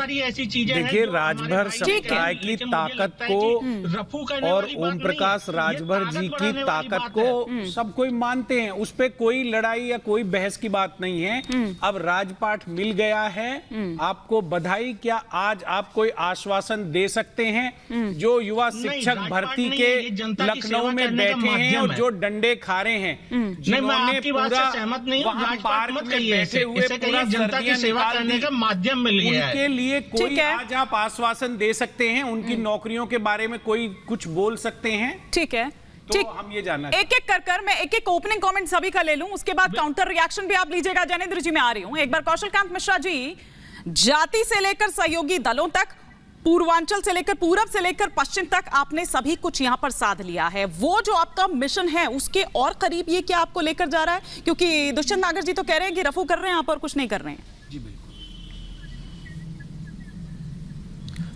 सारी ऐसी चीजें हैं। देखिए, राजभर समुदाय की ताकत को और ओम प्रकाश राजभर जी की ताकत को सब कोई मानते हैं, उस पे कोई लड़ाई या कोई बहस की बात नहीं है। अब राजपाट मिल गया है, आपको बधाई। क्या आज आप कोई आश्वासन दे सकते हैं जो युवा शिक्षक भर्ती के लखनऊ में बैठे हैं और जो डंडे खा रहे हैं, जिन्होंने पूरा वहां पार्क में बैठे हुए पूरा जनता की सेवा करने का माध्यम मिल गया है, उनके लिए कोई आज आप आश्वासन दे सकते हैं? उनकी नौकरियों के बारे में कोई कुछ बोल सकते हैं? ठीक है, तो ठीक, हम ये जानना एक एक कर मैं एक एक ओपनिंग कमेंट सभी का ले लूं, उसके बाद काउंटर रिएक्शन भी आप लीजिएगा। जैनेंद्र जी, मैं आ रही हूं एक बार। कौशलकांत मिश्रा जी, जाति से लेकर सहयोगी दलों तक, पूर्वांचल से लेकर पूरब से लेकर पश्चिम तक आपने सभी कुछ यहां पर साध लिया है। वो जो आपका मिशन है उसके और करीब ये क्या आपको लेकर जा रहा है? क्योंकि दुष्यंत नागर जी तो कह रहे हैं कि रफू कर रहे हैं आप और कुछ नहीं कर रहे हैं। जी बिल्कुल।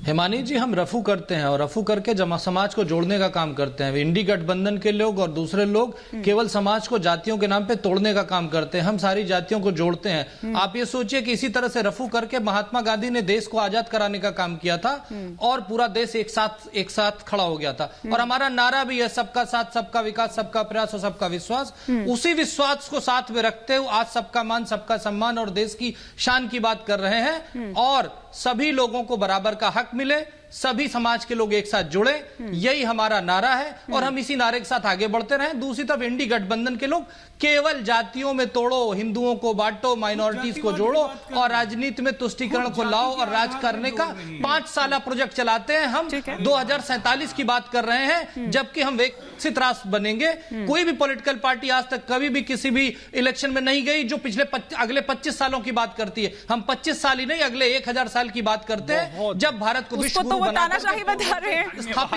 हिमानी जी, हम रफू करते हैं और रफू करके जमा समाज को जोड़ने का काम करते हैं। इंडी गठबंधन के लोग और दूसरे लोग केवल समाज को जातियों के नाम पे तोड़ने का काम करते हैं। हम सारी जातियों को जोड़ते हैं। आप ये सोचिए कि इसी तरह से रफू करके महात्मा गांधी ने देश को आजाद कराने का काम किया था और पूरा देश एक साथ खड़ा हो गया था। और हमारा नारा भी है सबका साथ, सबका विकास, सबका प्रयास और सबका विश्वास। उसी विश्वास को साथ में रखते हुए आज सबका मान, सबका सम्मान और देश की शान की बात कर रहे हैं। और सभी लोगों को बराबर का हक मिले, सभी समाज के लोग एक साथ जुड़े, यही हमारा नारा है और हम इसी नारे के साथ आगे बढ़ते रहें। दूसरी तरफ इंडी गठबंधन के लोग केवल जातियों में तोड़ो, हिंदुओं को बांटो, माइनॉरिटीज को जोड़ो और राजनीति में तुष्टीकरण को लाओ और राज करने का 5 साल प्रोजेक्ट चलाते हैं। हम 2047 की बात कर रहे हैं, जबकि हम विकसित राष्ट्र बनेंगे। कोई भी पॉलिटिकल पार्टी आज तक कभी भी किसी भी इलेक्शन में नहीं गई जो पिछले अगले 25 सालों की बात करती है। हम 25 साल ही नहीं, अगले 1000 साल की बात करते हैं, जब भारत को विश्व गुरु तानाशाही बता रहे हैं,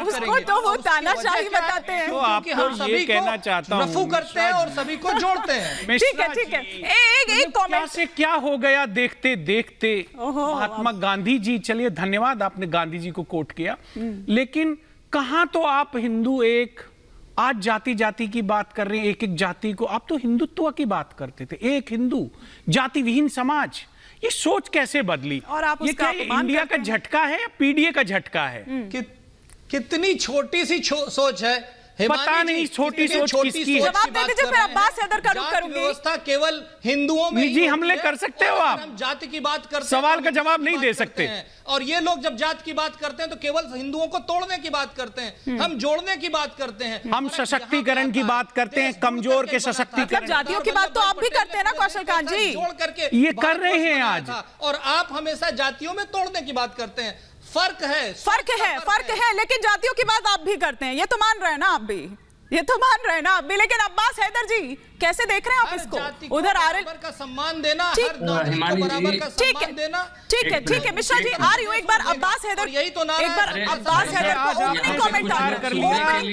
उसको तो वो तानाशाही बताते हैं। तो आपको ये कहना चाहता हूं, रफू करते हैं और सभी को जोड़ते हैं। ठीक है, ठीक है। एक कमेंट से क्या हो गया देखते देखते महात्मा गांधी जी, चलिए धन्यवाद आपने गांधी जी को कोट किया, लेकिन कहां तो आप हिंदू एक, आज जाति जाति की बात कर रहे हैं, एक एक जाति को। आप तो हिंदुत्व की बात करते थे, एक हिंदू जाति विहीन समाज। ये सोच कैसे बदली? और आप ये क्या इंडिया का झटका है या पीडीए का झटका है? कितनी छोटी सी सोच है, पता नहीं छोटी सोच किसकी है। जवाब दे दीजिए, फिर अब्बास हैदर का रुख करूंगी। व्यवस्था केवल हिंदुओं में निजी हमले कर सकते हो आप, हम जाति की बात करते हैं, सवाल का जवाब नहीं दे सकते। और ये लोग जब जाति की बात करते हैं तो केवल हिंदुओं को तोड़ने की बात करते हैं। हम जोड़ने की बात करते हैं, हम सशक्तिकरण की बात करते हैं, कमजोर के सशक्तिकरण। जातियों की बात तो आप भी करते हैं ना कौशलकांत जी, जोड़ करके ये कर रहे हैं आज। और आप हमेशा जातियों में तोड़ने की बात करते हैं। फर्क है, लेकिन जातियों की बात आप भी करते हैं, ये तो मान रहे हैं ना आप भी, ये तो मान रहे हैं ना आप भी। लेकिन अब्बास हैदर जी कैसे देख रहे हैं आप इसको? उधर आ रहे का सम्मान देना, ठीक है मिश्रा जी, आ रही हूँ एक बार अब्बास हैदर, यही तो नारा, एक बार अब्बास हैदर को ओपनिंग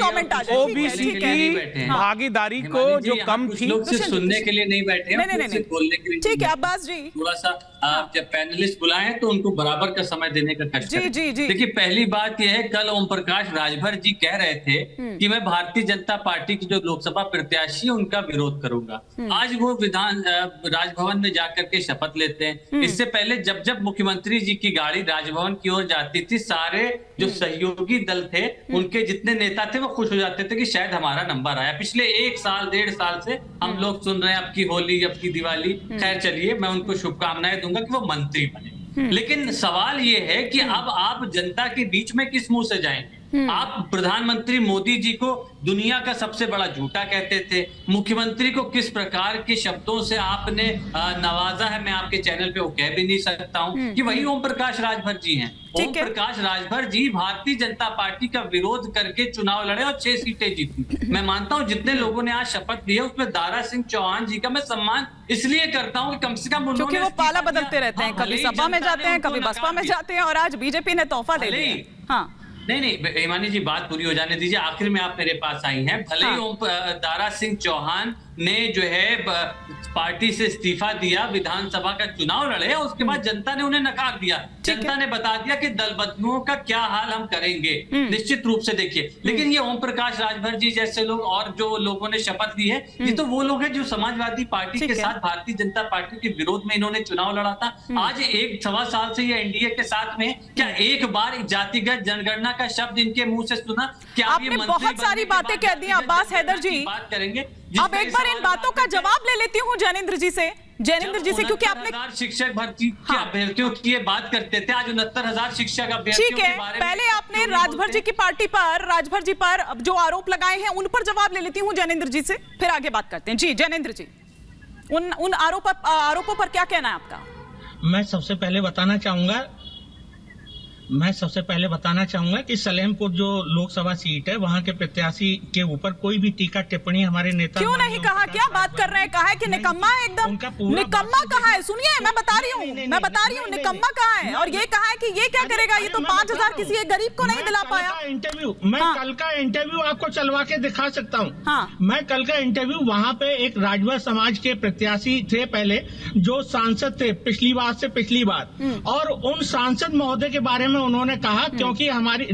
कमेंट आ जाए। ओबीसी की भागीदारी को जो कम थी, सुनने के लिए नहीं बैठे, नहीं, बोलने के लिए। ठीक है अब्बास जी, थोड़ा सा आप जब पैनलिस्ट बुलाएं तो उनको बराबर का समय देने का कष्ट करें। जी। देखिए, पहली बात यह है, कल ओम प्रकाश राजभर जी कह रहे थे कि मैं भारतीय जनता पार्टी की जो लोकसभा प्रत्याशी है उनका विरोध करूंगा। आज वो राजभवन में जाकर के शपथ लेते हैं। इससे पहले जब मुख्यमंत्री जी की गाड़ी राजभवन की ओर जाती थी, सारे जो सहयोगी दल थे, उनके जितने नेता थे, वो खुश हो जाते थे कि शायद हमारा नंबर आया। पिछले 1 साल 1.5 साल से हम लोग सुन रहे हैं अब की होली, अब की दिवाली। खैर चलिए, मैं उनको शुभकामनाएं दूंगा कि वो मंत्री बने। लेकिन सवाल ये है कि अब आप जनता के बीच में किस मुंह से जाएंगे? आप प्रधानमंत्री मोदी जी को दुनिया का सबसे बड़ा झूठा कहते थे, मुख्यमंत्री को किस प्रकार के शब्दों से आपने नवाजा है, मैं आपके चैनल पे वो कह भी नहीं सकता हूं कि वही ओम प्रकाश राजभर जी हैं। ओम प्रकाश राजभर जी भारतीय जनता पार्टी का विरोध करके चुनाव लड़े और 6 सीटें जीती। मैं मानता हूं जितने लोगों ने आज शपथ ली है उसमें दारा सिंह चौहान जी का मैं सम्मान इसलिए करता हूं कि कम से कम क्योंकि वो पाला बदलते रहते हैं, कभी सपा में जाते हैं, कभी बसपा में जाते हैं, और आज बीजेपी ने तोहफा दे दिया। हाँ नहीं, हिमानी जी बात पूरी हो जाने दीजिए। आखिर में आप मेरे पास आई हैं। भले ही दारा सिंह चौहान ने जो है पार्टी से इस्तीफा दिया, विधानसभा का चुनाव लड़े, उसके बाद जनता ने उन्हें नकार दिया। जनता ने बता दिया कि दल बदलुओं का क्या हाल हम करेंगे, निश्चित रूप से। देखिए, लेकिन ये ओम प्रकाश राजभर जी जैसे लोग और जो लोगों ने शपथ ली है, ये तो वो लोग हैं जो समाजवादी पार्टी के साथ भारतीय जनता पार्टी के विरोध में इन्होंने चुनाव लड़ा था। आज 1-1.25 साल से ये एनडीए के साथ में, क्या एक बार जातिगत जनगणना का शब्द इनके मुंह से सुना? क्या आपने बहुत सारी बातें कह दी अब्बास हैदर जी, बात करेंगे। अब एक बार इन बातों का जवाब ले लेती हूँ ज्ञानेंद्र जी से, क्योंकि आपने शिक्षक भर्ती के अभ्यर्थियों की ये बात करते थे, आज 69,000 शिक्षक अभ्यर्थियों ठीक है, के बारे में पहले आपने राजभर जी की पार्टी पर, राजभर जी पर जो आरोप लगाए हैं उन पर जवाब ले लेती हूँ ज्ञानेंद्र जी से, फिर आगे बात करते हैं। जी ज्ञानेंद्र जी, उन आरोपों पर क्या कहना है आपका? मैं सबसे पहले बताना चाहूंगा कि सलेमपुर जो लोकसभा सीट है, वहां के प्रत्याशी के ऊपर कोई भी टीका टिप्पणी हमारे नेता क्यों नहीं कहा? क्या बात कर रहे हैं? कहा है कि निकम्मा है, एकदम निकम्मा कहा है। सुनिए, मैं बता रही हूँ निकम्मा कहा है, और ये कहा है कि ये क्या करेगा, ये तो 5,000 किसी एक गरीब को नहीं दिला पाया। मैं कल का इंटरव्यू आपको चलवा के दिखा सकता हूँ। हाँ। मैं कल का इंटरव्यू, वहां पे एक राजभर समाज के प्रत्याशी थे पहले, जो सांसद थे पिछली बार, और उन सांसद महोदय के बारे में उन्होंने कहा, क्योंकि हमारी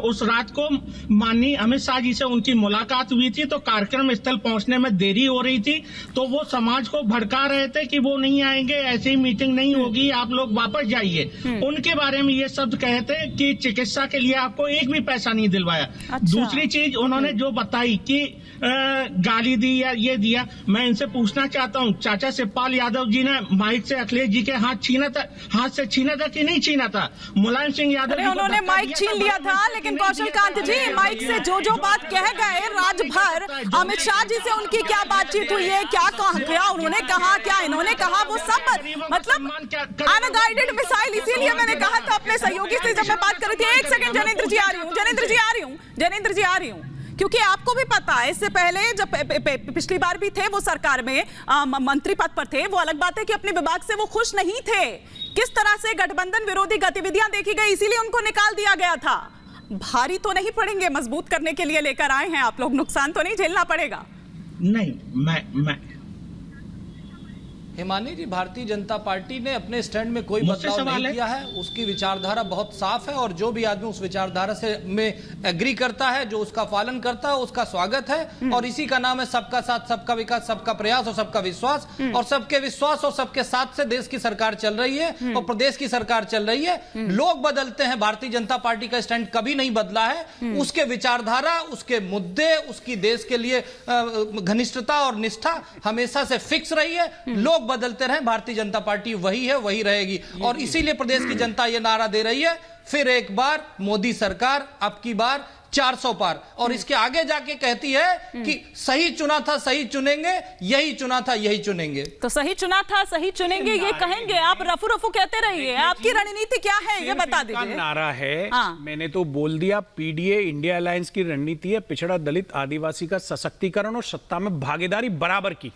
उस रात को माननीय अमित शाह जी से उनकी मुलाकात हुई थी, तो कार्यक्रम स्थल पहुंचने में देरी हो रही थी, तो वो समाज को भड़का रहे थे कि वो नहीं आएंगे, ऐसी मीटिंग नहीं होगी, आप लोग वापस जाइए। उनके बारे में ये शब्द कहे थे कि चिकित्सा के लिए आपको एक भी पैसा नहीं दिलवाया। अच्छा। दूसरी चीज उन्होंने जो बताई कि गाली दी या ये दिया, मैं इनसे पूछना चाहता हूँ, चाचा शिवपाल यादव जी ने माइक से अखिलेश जी के हाथ से छीना था कि नहीं छीना था? मुलायम सिंह यादव उन्होंने माइक छीन लिया था, लेकिन कौशल कांत जी, माइक से जो बात कह गए राजभर, अमित शाह जी से उनकी क्या बातचीत हुई है, क्या उन्होंने कहा, क्या इन्होंने कहा, वो सब मतलब अनगाइडेड मिसाइल। इसीलिए मैंने कहा था अपने सहयोगी से जब मैं बात कर रही थी, एक सेकंड ज्ञानेंद्र जी आ रही हूँ, क्योंकि आपको भी पता है, इससे पहले जब पिछली बार भी थे वो सरकार में मंत्री पद पर थे, वो अलग बात है कि अपने विभाग से वो खुश नहीं थे, किस तरह से गठबंधन विरोधी गतिविधियां देखी गई, इसीलिए उनको निकाल दिया गया था। भारी तो नहीं पड़ेंगे, मजबूत करने के लिए लेकर आए हैं आप लोग, नुकसान तो नहीं झेलना पड़ेगा? नहीं, मैं हिमानी जी, भारतीय जनता पार्टी ने अपने स्टैंड में कोई बदलाव नहीं किया है, उसकी विचारधारा बहुत साफ है, और जो भी आदमी उस विचारधारा से में एग्री करता है, जो उसका पालन करता है, उसका स्वागत है। और इसी का नाम है सबका साथ, सबका विकास, सबका प्रयास और सबका विश्वास। और सबके विश्वास और सबके साथ से देश की सरकार चल रही है और प्रदेश की सरकार चल रही है। लोग बदलते हैं, भारतीय जनता पार्टी का स्टैंड कभी नहीं बदला है। उसके विचारधारा, उसके मुद्दे, उसकी देश के लिए घनिष्ठता और निष्ठा हमेशा से फिक्स रही है। लोग बदलते रहे, भारतीय जनता पार्टी वही है, वही रहेगी। और इसीलिए प्रदेश की जनता यह नारा दे रही है, फिर एक बार मोदी सरकार, अब की बार 400 पार। और इसके आगे जाके कहती है कि सही चुना था, सही चुनेंगे, यही चुना था, यही चुनेंगे। तो सही चुना था, सही चुनेंगे, ये कहेंगे आप? रफू रफू कहते रहिए, आपकी रणनीति क्या है ये बता दीजिए। नारा है, हाँ। मैंने तो बोल दिया, पीडीए इंडिया अलायंस की रणनीति है पिछड़ा, दलित, आदिवासी का सशक्तिकरण और सत्ता में भागीदारी बराबर की।